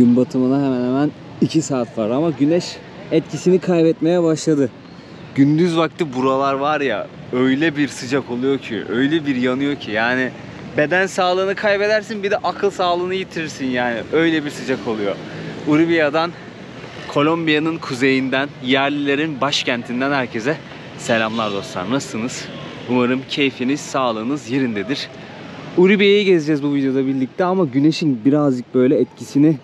Gün batımına hemen hemen 2 saat var ama güneş etkisini kaybetmeye başladı. Gündüz vakti buralar var ya, öyle bir sıcak oluyor ki, öyle bir yanıyor ki, yani beden sağlığını kaybedersin, bir de akıl sağlığını yitirirsin yani, öyle bir sıcak oluyor. Urbia'dan, Kolombiya'nın kuzeyinden, yerlilerin başkentinden herkese selamlar dostlar. Nasılsınız? Umarım keyfiniz, sağlığınız yerindedir. Urbia'yı gezeceğiz bu videoda birlikte ama güneşin birazcık böyle etkisini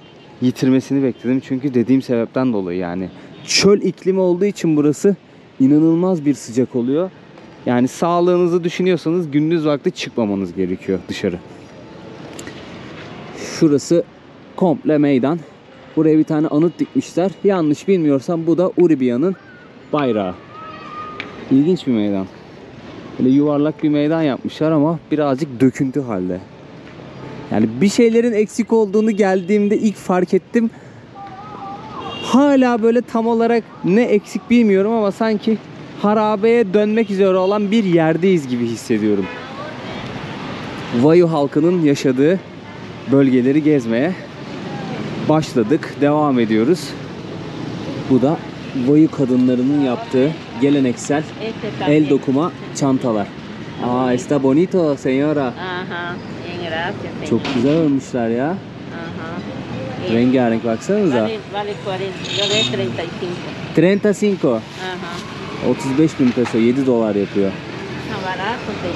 yitirmesini bekledim. Çünkü dediğim sebepten dolayı, yani çöl iklimi olduğu için burası inanılmaz bir sıcak oluyor. Yani sağlığınızı düşünüyorsanız gündüz vakti çıkmamanız gerekiyor dışarı. Şurası komple meydan. Buraya bir tane anıt dikmişler. Yanlış bilmiyorsam bu da Urbia'nın bayrağı. İlginç bir meydan. Böyle yuvarlak bir meydan yapmışlar ama birazcık döküntü halde. Yani bir şeylerin eksik olduğunu geldiğimde ilk fark ettim. Hala böyle tam olarak ne eksik bilmiyorum ama sanki harabeye dönmek üzere olan bir yerdeyiz gibi hissediyorum. Vayu halkının yaşadığı bölgeleri gezmeye başladık. Devam ediyoruz. Bu da Vayu kadınlarının yaptığı geleneksel el dokuma çantalar. Aa, está bonito señora. Aha, bien gracias. Çok güzel örmüşler ya. Aha. Rengarenk, baksanıza. Vale 40, yo de 35. 35. Aha. 35.000 peso, 7 dolar yapıyor. No, barato te.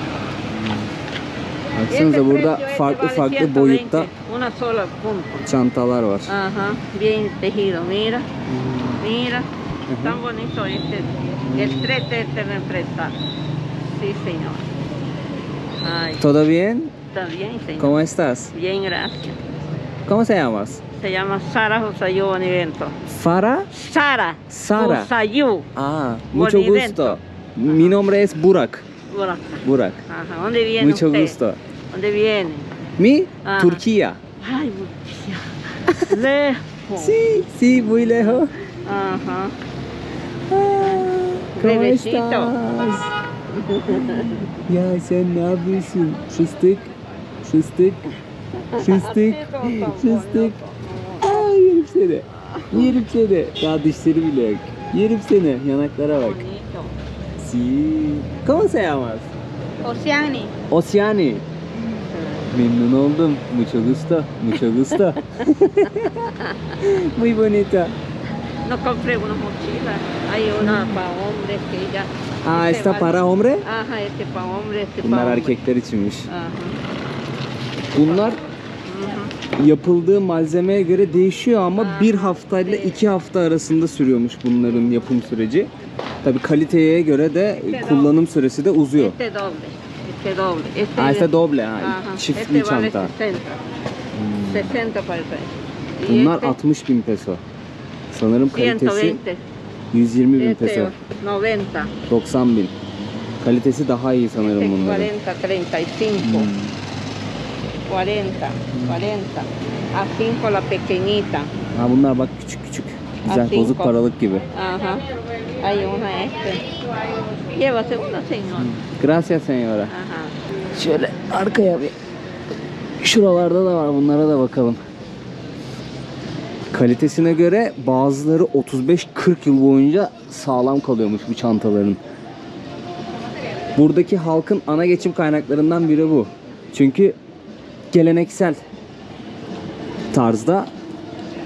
Baksanıza burada farklı boyutta Una sola punta. çantalar var. Aha, bien tejido, mira. Mira. Tan bonito este. El trete de la empresa. Sí, señor. Ay, ¿Todo bien? está bien, señor. ¿Cómo estás? Bien, gracias. ¿Cómo se llamas? Se llama Sara Josayu Bonivento. Farah? Sara. Sara. Josayu. Ah, mucho Bonivento. gusto. Mi nombre es Burak. Burak. Burak. Ajá. ¿Dónde viene Mucho usted? gusto. ¿Dónde viene? Mi? Ajá. Turquía. Ay, Turquía. Lejos. Sí, sí, muy lejos. Ajá. ¿Cómo Bebecito. estás? Ya sen ne yapıyorsun? Fıstık. Fıstık. Fıstık. Fıstık. Ay, yerim seni. Yerim seni. Daha dişleri bile yok. Yerim seni. Yanaklara bak. Bonito. Sí. ¿Cómo se llamas? Oceani. Oceani. Memnun oldum. Mucho gusto. Mucho gusto. Muy bonita. No compré una mochila. Hay una para hombres que ya. Ah, este ¿esta vale- para hombre? Ajá, este para hombres, este Bunlar para hombres. erkekler içinmiş. Ajá. Bunlar Ujú. yapıldığı malzemeye göre değişiyor ama bir haftayla 2 hafta arasında sürüyormuş bunların yapım süreci. Tabii kaliteye göre de kullanım süresi de uzuyor. Este doble. Este doble. Este Ah, este doble ha. Ajá. Çiftli Este vale çanta. 60. 60 para el precio. Y Bunlar este, 60.000 peso. Sanırım kalitesi 120. 120.000 peso. Este 90. 90.000. Kalitesi daha iyi sanırım Este bunların. 40, 35. 40, 40. A 5 la pequeñita. Ha, bunlar bak küçük küçük. Güzel, Así, bozuk paralık gibi. Ajá. Hay una este. Llévase una, señor. Gracias señora. Ajá. Şöyle arkaya bir. Şuralarda da var, bunlara da bakalım. Kalitesine göre bazıları 35-40 yıl boyunca sağlam kalıyormuş bu çantaların. Buradaki halkın ana geçim kaynaklarından biri bu. Çünkü geleneksel tarzda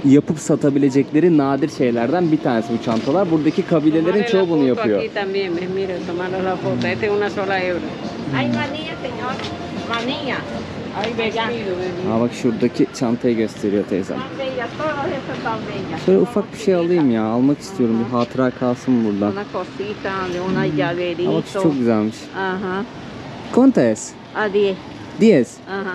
yapıp satabilecekleri nadir şeylerden bir tanesi bu çantalar. Buradaki kabilelerin Tomarle çoğu la bunu foto yapıyor. Aquí también, mire, tomarle la foto. Este es una sola euro. Hay manilla, señor. Manilla. Hay vestido, Ha bak, şuradaki çantayı gösteriyor teyzem. Tan bellas, todas esas tan bellas. Şöyle ufak bir şey alayım ya. Almak istiyorum. Bir hatıra kalsın buradan. Una cosita de una Ha bak, şu llaverito. çok güzelmiş. Ajá. ¿Cuánto es? A 10. 10. Ajá.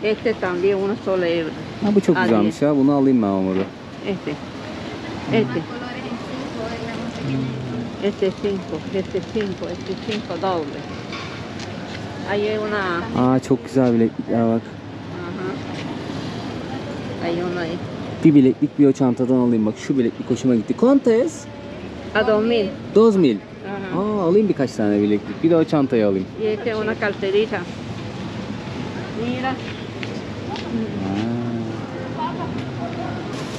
Este también una sola euro. Ha bu çok Hadi. güzelmiş ya. Bunu alayım ben olmadı. Este. Este. Este 5. Este 5. Este 5 doble. Hay una. Aa, çok güzel bileklikler bak. Ajá. Hay una ahí. Bir bileklik bir o çantadan alayım bak. Şu bileklik hoşuma gitti. ¿Cuánto es? A 2000. 2000. Ajá. Aa, alayım birkaç tane bileklik. Bir de o çantayı alayım. Y este es una carterita. Mira.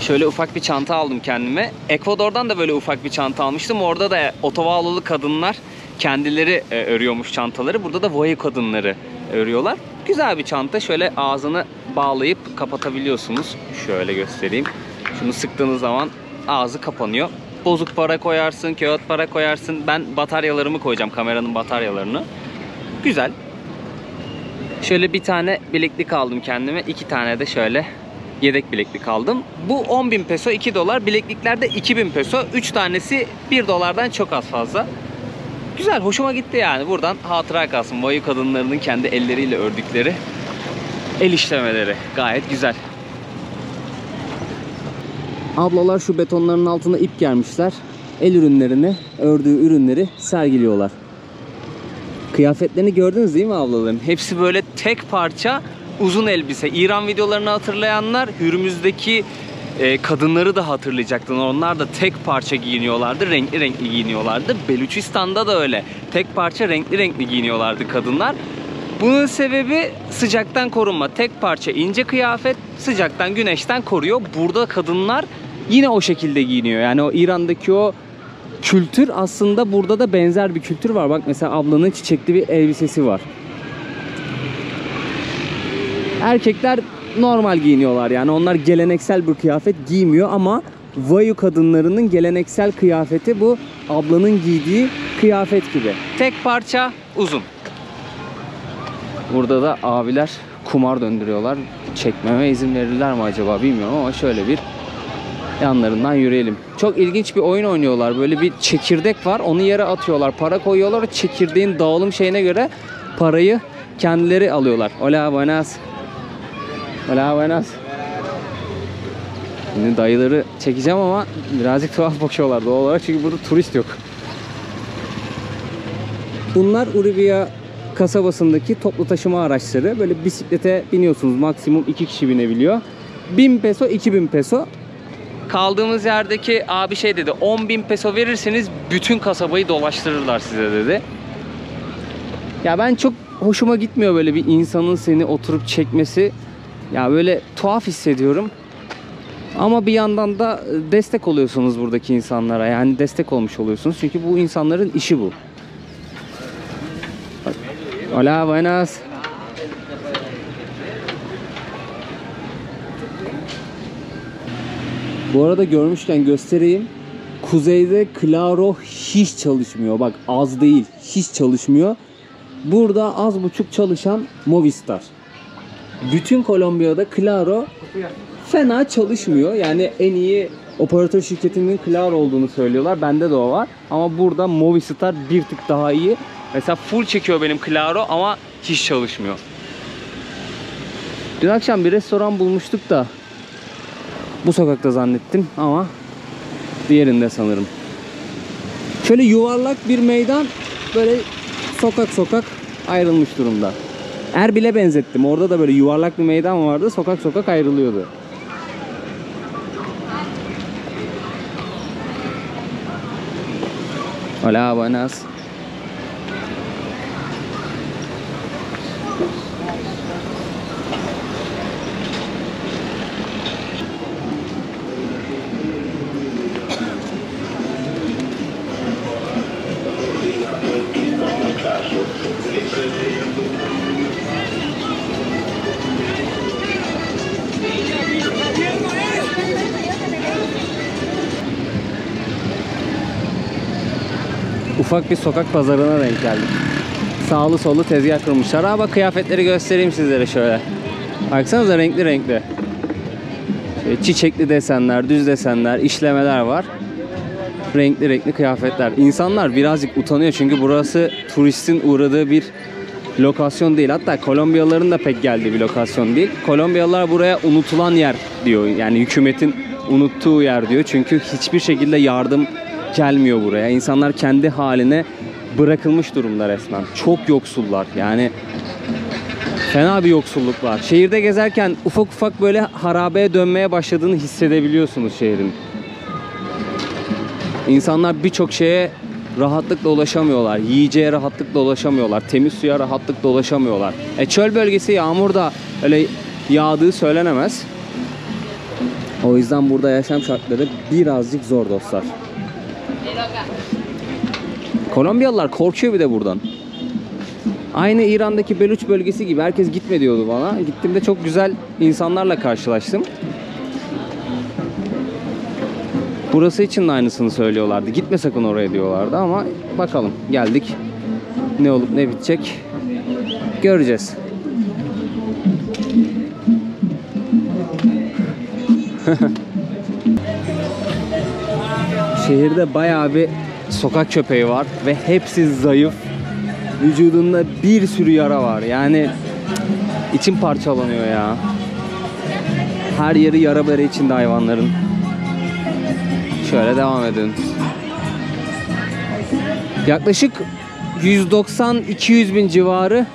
Şöyle ufak bir çanta aldım kendime. Ekvador'dan da böyle ufak bir çanta almıştım. Orada da Otavalo'lu kadınlar kendileri örüyormuş çantaları. Burada da Vayu kadınları örüyorlar. Güzel bir çanta. Şöyle ağzını bağlayıp kapatabiliyorsunuz. Şöyle göstereyim. Şunu sıktığınız zaman ağzı kapanıyor. Bozuk para koyarsın, kağıt para koyarsın. Ben bataryalarımı koyacağım, kameranın bataryalarını. Güzel. Şöyle bir tane bileklik aldım kendime. 2 tane de şöyle yedek bileklik aldım. Bu 10.000 peso, 2 dolar. Bileklikler de 2.000 peso. 3 tanesi 1 dolardan çok az fazla. Güzel, hoşuma gitti yani. Buradan hatıra kalsın. Vayu kadınlarının kendi elleriyle ördükleri el işlemeleri. Gayet güzel. Ablalar şu betonların altına ip germişler. El ürünlerini, ördüğü ürünleri sergiliyorlar. Kıyafetlerini gördünüz değil mi ablaların? Hepsi böyle tek parça uzun elbise. İran videolarını hatırlayanlar Hürmüz'deki kadınları da hatırlayacaktır. Onlar da tek parça giyiniyorlardı. Renkli renkli giyiniyorlardı. Beluçistan'da da öyle. Tek parça renkli renkli giyiniyorlardı kadınlar. Bunun sebebi sıcaktan korunma. Tek parça ince kıyafet sıcaktan, güneşten koruyor. Burada kadınlar yine o şekilde giyiniyor. Yani o İran'daki o kültür aslında burada da benzer bir kültür var. Bak mesela ablanın çiçekli bir elbisesi var. Erkekler normal giyiniyorlar. Yani onlar geleneksel bir kıyafet giymiyor ama Vayu kadınlarının geleneksel kıyafeti bu ablanın giydiği kıyafet gibi. Tek parça uzun. Burada da abiler kumar döndürüyorlar. Çekmeme izin verirler mi acaba bilmiyorum ama şöyle bir yanlarından yürüyelim. Çok ilginç bir oyun oynuyorlar. Böyle bir çekirdek var. Onu yere atıyorlar. Para koyuyorlar. Çekirdeğin dağılım şeyine göre parayı kendileri alıyorlar. Hola buenas. Hola buenas. Şimdi dayıları çekeceğim ama birazcık tuhaf bakıyorlar doğal olarak. Çünkü burada turist yok. Bunlar Uribia kasabasındaki toplu taşıma araçları. Böyle bisiklete biniyorsunuz. Maksimum 2 kişi binebiliyor. 1000 peso, 2000 peso. Kaldığımız yerdeki abi şey dedi, 10.000 peso verirseniz bütün kasabayı dolaştırırlar size dedi. Ya ben çok hoşuma gitmiyor böyle bir insanın seni oturup çekmesi. Ya böyle tuhaf hissediyorum. Ama bir yandan da destek oluyorsunuz buradaki insanlara. Yani destek olmuş oluyorsunuz. Çünkü bu insanların işi bu. Hola, buenas. Bu arada görmüşken göstereyim. Kuzeyde Claro hiç çalışmıyor. Bak az değil, hiç çalışmıyor. Burada az buçuk çalışan Movistar. Bütün Kolombiya'da Claro fena çalışmıyor. Yani en iyi operatör şirketinin Claro olduğunu söylüyorlar. Bende de o var. Ama burada Movistar bir tık daha iyi. Mesela full çekiyor benim Claro ama hiç çalışmıyor. Dün akşam bir restoran bulmuştuk da bu sokakta zannettim ama diğerinde sanırım. Şöyle yuvarlak bir meydan böyle sokak sokak ayrılmış durumda. Erbil'e benzettim. Orada da böyle yuvarlak bir meydan vardı. Sokak sokak ayrılıyordu. Hola, buenas. Ufak bir sokak pazarına denk geldik. Sağlı sollu tezgah kurmuşlar. Ha bak kıyafetleri göstereyim sizlere şöyle. Baksanıza renkli renkli. Şöyle çiçekli desenler, düz desenler, işlemeler var. Renkli renkli kıyafetler. İnsanlar birazcık utanıyor çünkü burası turistin uğradığı bir lokasyon değil. Hatta Kolombiyalıların da pek geldiği bir lokasyon değil. Kolombiyalılar buraya unutulan yer diyor. Yani hükümetin unuttuğu yer diyor. Çünkü hiçbir şekilde yardım gelmiyor buraya. İnsanlar kendi haline bırakılmış durumda resmen. Çok yoksullar. Yani fena bir yoksulluk var. Şehirde gezerken ufak ufak böyle harabeye dönmeye başladığını hissedebiliyorsunuz şehrin. İnsanlar birçok şeye rahatlıkla ulaşamıyorlar. Yiyeceğe rahatlıkla ulaşamıyorlar. Temiz suya rahatlıkla ulaşamıyorlar. Çöl bölgesi, yağmur da öyle yağdığı söylenemez. O yüzden burada yaşam şartları birazcık zor dostlar. Kolombiyalılar korkuyor bir de buradan. Aynı İran'daki Beluç bölgesi gibi herkes gitme diyordu bana. Gittiğimde çok güzel insanlarla karşılaştım. Burası için de aynısını söylüyorlardı. Gitme sakın oraya diyorlardı ama bakalım geldik. Ne olup ne bitecek göreceğiz. Şehirde bayağı bir sokak köpeği var ve hepsi zayıf. Vücudunda bir sürü yara var. Yani içim parçalanıyor ya. Her yeri yara bere içinde hayvanların. Şöyle devam edelim. Yaklaşık 190-200 bin civarı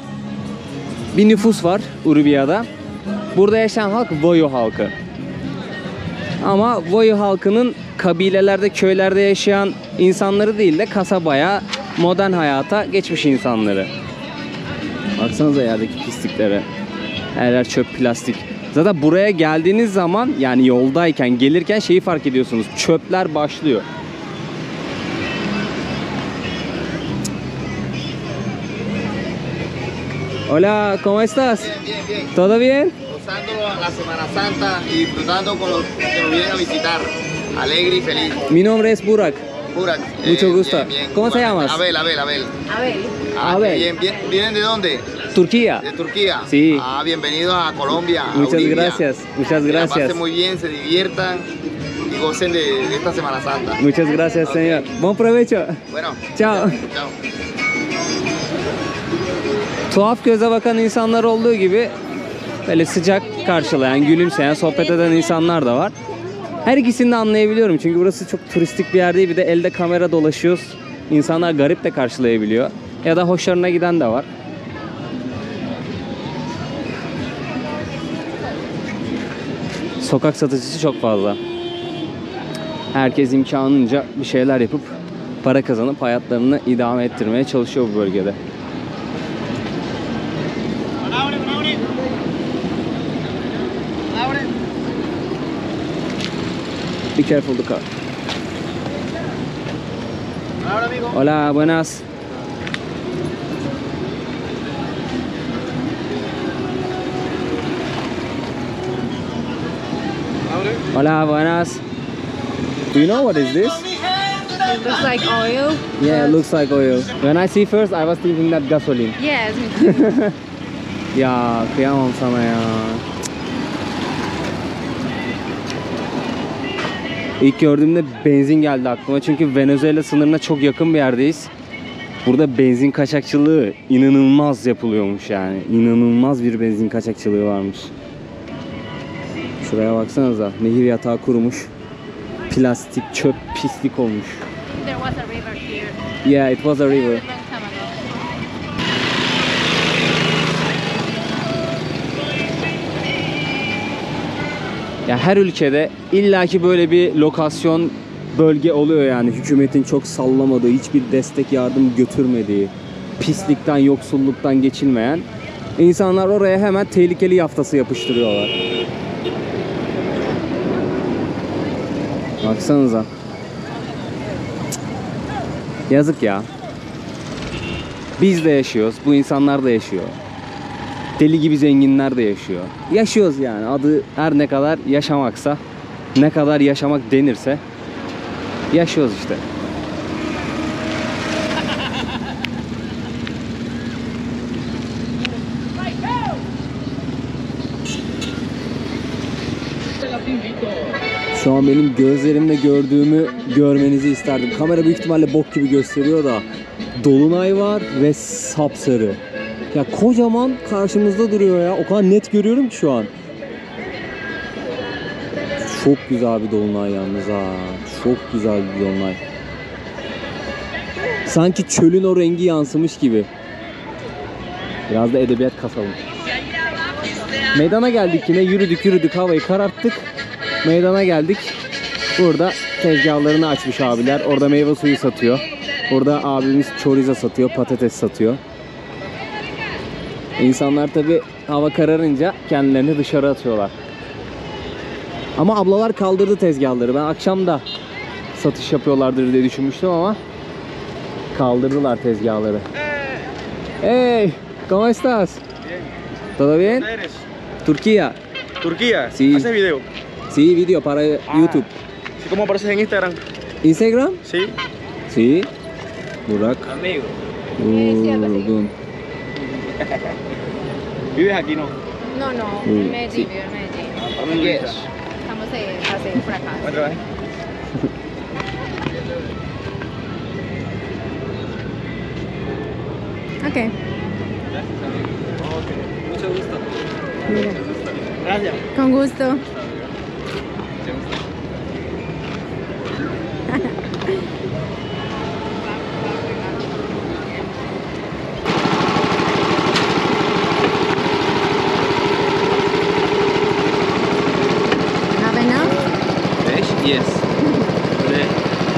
bir nüfus var Urbia'da. Burada yaşayan halk Voyo halkı. Ama Voyo halkının kabilelerde, köylerde yaşayan insanları değil de kasabaya, modern hayata geçmiş insanları. Baksanıza yerdeki pisliklere. Her yer çöp, plastik. Zaten buraya geldiğiniz zaman, yani yoldayken, gelirken şeyi fark ediyorsunuz. Çöpler başlıyor. Hola, ¿cómo estás? Bien, bien. ¿Todo bien? Gozando la Semana Santa y disfrutando con los que nos vienen a visitar. Alegre y feliz. Mi nombre es Burak. Burak. Mucho gusto. Bien, bien. ¿Cómo te llamas? Abel. Abel. Ah, Abel. Bien, bien. ¿Vienen de dónde? Turquía. De Turquía. Sí. Ah, bienvenidos a Colombia. a Muchas Uribia. gracias, muchas Que la gracias. pasen muy bien, se diviertan y gocen de esta Semana Santa. Muchas gracias, Ok. señor. Buen provecho. Bueno. Chao. Chao. Tuhaf göze bakan insanlar olduğu gibi böyle sıcak karşılayan, gülümseyen, sohbet eden insanlar da var. Her ikisini de anlayabiliyorum çünkü burası çok turistik bir yer değil. Bir de elde kamera dolaşıyoruz. İnsanlar garip de karşılayabiliyor. Ya da hoşlarına giden de var. Sokak satıcısı çok fazla. Herkes imkanınca bir şeyler yapıp para kazanıp hayatlarını idame ettirmeye çalışıyor bu bölgede. Be careful the car. Hola, buenas. Hola, buenas. Do you know what is this? It looks like oil. Yeah, it looks like oil. When I see first, I was thinking that gasoline. Yes, me too. Ya kıyamam sana ya. İlk gördüğümde benzin geldi aklıma çünkü Venezuela sınırına çok yakın bir yerdeyiz. Burada benzin kaçakçılığı inanılmaz yapılıyormuş yani. İnanılmaz bir benzin kaçakçılığı varmış. Şuraya baksanıza, nehir yatağı kurumuş. Plastik, çöp, pislik olmuş. There was a river here. Yeah, it was a river. A long time ago. Ya her ülkede illaki böyle bir lokasyon, bölge oluyor yani. Hükümetin çok sallamadığı, hiçbir destek yardım götürmediği, pislikten, yoksulluktan geçilmeyen. İnsanlar oraya hemen tehlikeli yaftası yapıştırıyorlar. Baksanıza. Yazık ya. Biz de yaşıyoruz, bu insanlar da yaşıyor. Deli gibi zenginler de yaşıyor. Yaşıyoruz yani. Adı her ne kadar yaşamaksa, ne kadar yaşamak denirse yaşıyoruz işte. Şu an benim gözlerimle gördüğümü görmenizi isterdim. Kamera büyük ihtimalle bok gibi gösteriyor da dolunay var ve sapsarı. Ya kocaman karşımızda duruyor ya. O kadar net görüyorum ki şu an. Çok güzel bir dolunay yalnız ha. Çok güzel bir dolunay. Sanki çölün o rengi yansımış gibi. Biraz da edebiyat kasalım. Meydana geldik yine. Yürüdük havayı kararttık. Meydana geldik. Burada tezgahlarını açmış abiler. Orada meyve suyu satıyor. Orada abimiz chorizo satıyor. Patates satıyor. İnsanlar tabi hava kararınca kendilerini dışarı atıyorlar. Ama ablalar kaldırdı tezgahları. Ben akşam da satış yapıyorlardır diye düşünmüştüm ama kaldırdılar tezgahları. Hey, ¿cómo estás? ¿Todo bien? ¿Eres? Turquía. Turquía. Sí. ¿Haces video? Sí, video para YouTube. ¿Sí, ¿Cómo apareces en Instagram? Instagram? Sí. Sí. Burak. Amigo. Uygun. ¿Vives aquí, no? No, no, Mm, Medellín, sí. vivo en Medellín. ¿Dónde vives? Estamos de paseo por acá. ¿Dónde trabajas? Ok. Mucho gusto. Mira. Gracias. Con gusto. Have enough? 5? Yes.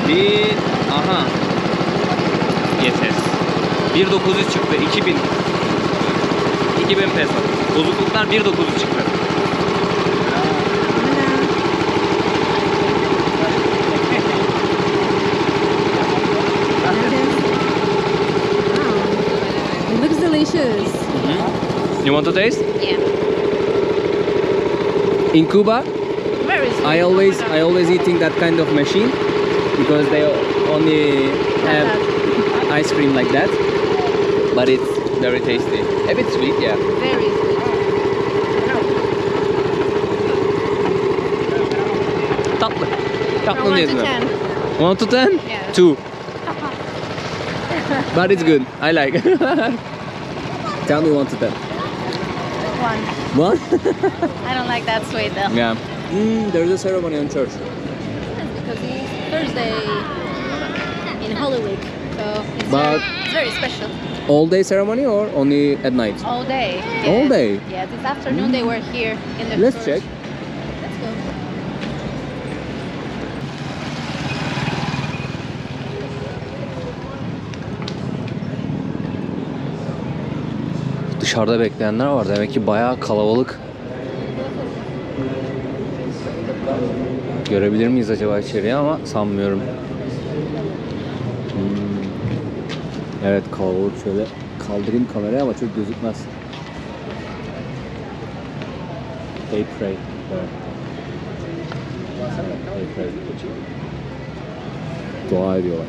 Bir... Aha. Yes, yes. 1.900 çıktı. 2000. 2000 peso. Bozukluklar 1.900 çıktı. Wow. It looks delicious. You want to taste? Yeah. In Cuba, Very sweet. I always eating that kind of machine because they only have ice cream like that. But it's very tasty. A bit sweet, yeah. Very sweet. Tatlı. From Tatlı 1 değil to mi? 10. 1 to 10? Yeah. 2. But it's good. I like. Tell me 1 to 10. 1. 1? I don't like that sweet though. Yeah. There's a ceremony on church. Because it's Thursday in Holy Week. So it's, But- it's very special. All day ceremony or only at night? All day. All day? Yeah, this afternoon they were here in the Let's church. check. Let's go. Dışarıda bekleyenler var. Demek ki bayağı kalabalık. Görebilir miyiz acaba içeriye ama sanmıyorum. Evet, kalabalık. Şöyle kaldırayım kamerayı ama çok gözükmez. They pray. Evet. They pray. Dua ediyorlar.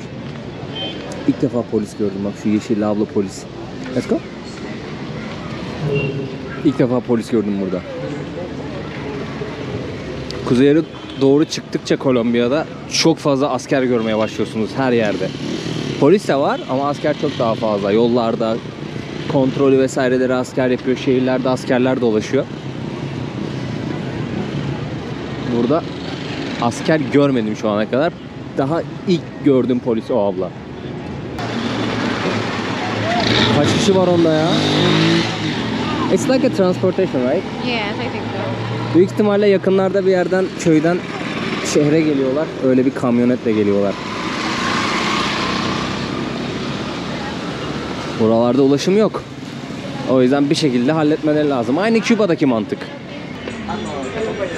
İlk defa polis gördüm, bak şu yeşilli abla polis. Let's go. İlk defa polis gördüm burada. Kuzeye doğru çıktıkça Kolombiya'da çok fazla asker görmeye başlıyorsunuz her yerde. Polis de var ama asker çok daha fazla. Yollarda kontrolü vesaireleri asker yapıyor. Şehirlerde askerler dolaşıyor. Burada asker görmedim şu ana kadar. Daha ilk gördüm polisi o abla. Kaç kişi var onda ya? It's like a transportation, right? Yes, I think so. Büyük ihtimalle yakınlarda bir yerden, köyden şehre geliyorlar. Öyle bir kamyonetle geliyorlar. Buralarda ulaşım yok. O yüzden bir şekilde halletmeleri lazım. Aynı Küba'daki mantık.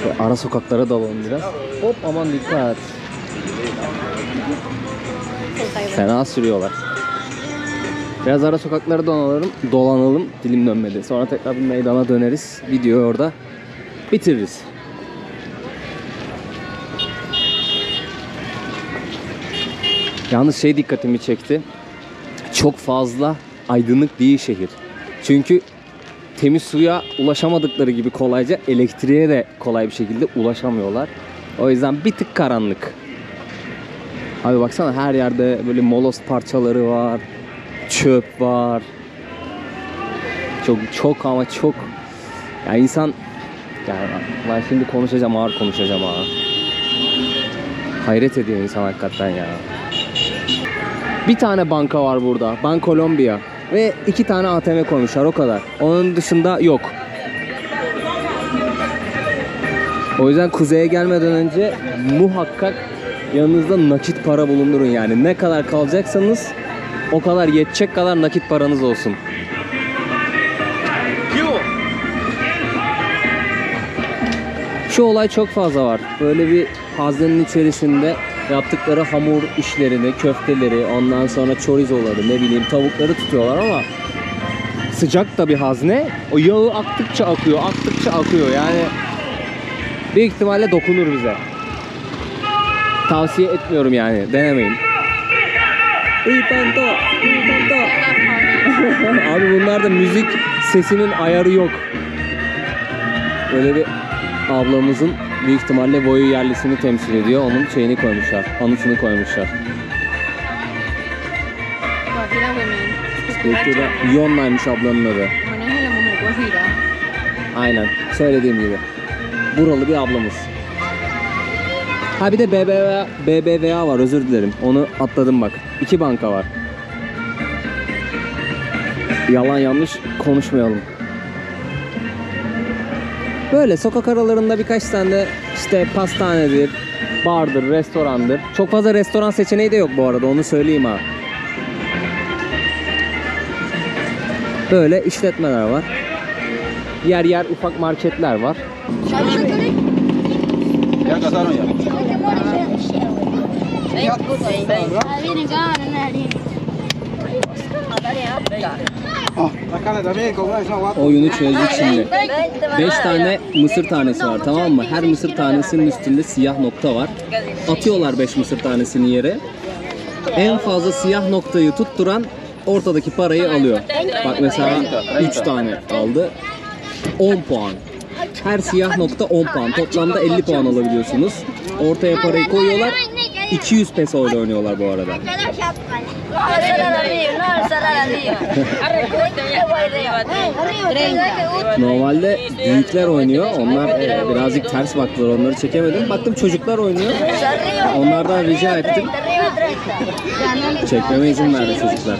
Şöyle ara sokaklara dalalım biraz. Hop, aman dikkat. Fena sürüyorlar. Biraz ara sokaklara dolanalım. Dilim dönmedi. Sonra tekrar bir meydana döneriz. Videoyu orada bitiririz. Yalnız şey dikkatimi çekti. Çok fazla aydınlık değil şehir. Çünkü temiz suya ulaşamadıkları gibi kolayca elektriğe de kolay bir şekilde ulaşamıyorlar. O yüzden bir tık karanlık. Abi baksana, her yerde böyle moloz parçaları var. Çöp var. Çok ama çok. Ya insan, yani ben şimdi konuşacağım, ağır konuşacağım ha. Hayret ediyor insan hakikaten ya. Bir tane banka var burada. Bankolombia. Ve 2 tane ATM koymuşlar, o kadar. Onun dışında yok. O yüzden kuzeye gelmeden önce muhakkak yanınızda nakit para bulundurun yani. Ne kadar kalacaksanız o kadar yetecek kadar nakit paranız olsun. Şu olay çok fazla var. Böyle bir haznenin içerisinde yaptıkları hamur işlerini, köfteleri, ondan sonra chorizoları, ne bileyim tavukları tutuyorlar ama sıcak da bir hazne. O yağı aktıkça akıyor, aktıkça akıyor. Yani büyük ihtimalle dokunur bize. Tavsiye etmiyorum yani. Denemeyin. Abi bunlarda müzik sesinin ayarı yok. Böyle bir ablamızın büyük ihtimalle boyu yerlisini temsil ediyor. Onun şeyini koymuşlar. Anısını koymuşlar. Guajira women. Burada Yonna'ymış ablanın adı. Maneja la mujer guajira. Aynen. Söylediğim gibi. Buralı bir ablamız. Ha bir de BBVA var, özür dilerim. Onu atladım bak. 2 banka var. Yalan yanlış konuşmayalım. Böyle sokak aralarında birkaç tane de işte pastanedir, bardır, restorandır. Çok fazla restoran seçeneği de yok bu arada, onu söyleyeyim ha. Böyle işletmeler var. Yer yer ufak marketler var. Ya casaron ya. Oyunu çözdük şimdi. 5 tane mısır tanesi var, tamam mı? Her mısır tanesinin üstünde siyah nokta var. Atıyorlar 5 mısır tanesini yere. En fazla siyah noktayı tutturan ortadaki parayı alıyor. Bak mesela 3 tane aldı. 10 puan. Her siyah nokta 10 puan. Toplamda 50 puan alabiliyorsunuz. Ortaya parayı koyuyorlar. 200 peso ile oynuyorlar bu arada. Normalde büyükler oynuyor. Onlar birazcık ters baktılar. Onları çekemedim. Baktım çocuklar oynuyor. Onlardan rica ettim. Çekmeme izin verdi çocuklar.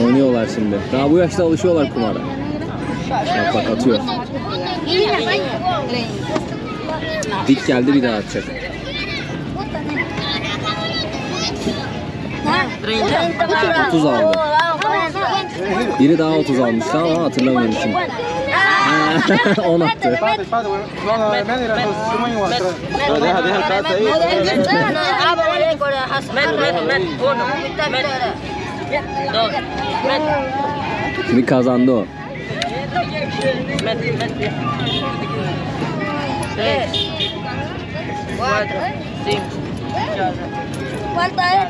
Oynuyorlar şimdi. Daha bu yaşta alışıyorlar kumara. Bak bak atıyor. Dik geldi, bir daha atacak. Otuz aldı. Biri daha 30 almıştı ama hatırlamıyorum şimdi. 10 attı. Şimdi kazandı o. ¿Cuánto es?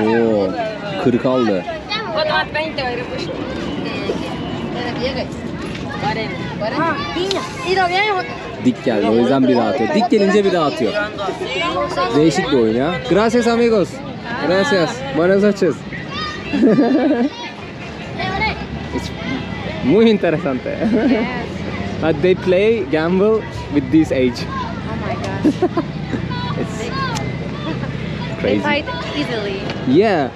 Oo, 40 aldı. Dik geldi, o yüzden bir daha atıyor. Dik gelince bir daha atıyor. Değişik bir oyun ya. Gracias amigos. Gracias. Buenas noches. It's muy interesante. But they play gamble with this age. Oh my gosh. It's They crazy. fight easily. Yeah.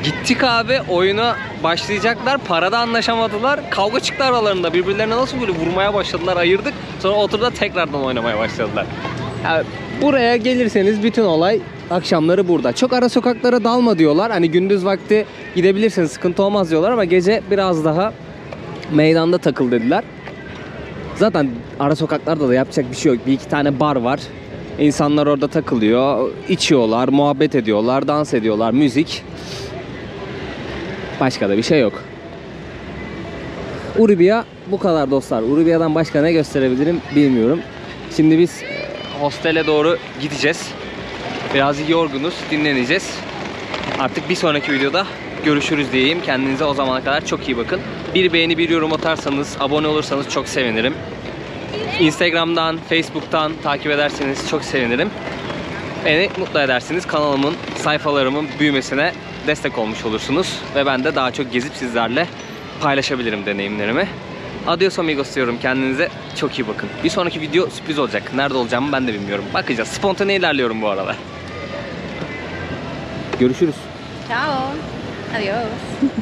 Gittik abi, oyuna başlayacaklar. Parada anlaşamadılar. Kavga çıktı aralarında. Birbirlerine nasıl böyle vurmaya başladılar, ayırdık. Sonra oturdular tekrardan oynamaya başladılar. Yani buraya gelirseniz bütün olay akşamları burada. Çok ara sokaklara dalma diyorlar. Hani gündüz vakti gidebilirsin, sıkıntı olmaz diyorlar ama gece biraz daha meydanda takıl dediler. Zaten ara sokaklarda da yapacak bir şey yok. Bir iki tane bar var. İnsanlar orada takılıyor, içiyorlar, muhabbet ediyorlar, dans ediyorlar, müzik. Başka da bir şey yok. Uribia bu kadar dostlar. Uribia'dan başka ne gösterebilirim bilmiyorum. Şimdi biz hostele doğru gideceğiz. Biraz yorgunuz, dinleneceğiz. Artık bir sonraki videoda görüşürüz diyeyim. Kendinize o zamana kadar çok iyi bakın. Bir beğeni, bir yorum atarsanız, abone olursanız çok sevinirim. Instagram'dan, Facebook'tan takip ederseniz çok sevinirim. Beni mutlu edersiniz. Kanalımın, sayfalarımın büyümesine destek olmuş olursunuz. Ve ben de daha çok gezip sizlerle paylaşabilirim deneyimlerimi. Adios amigos diyorum. Kendinize çok iyi bakın. Bir sonraki video sürpriz olacak. Nerede olacağımı ben de bilmiyorum. Bakacağız. Spontane ilerliyorum bu arada. Görüşürüz. Ciao. Adios.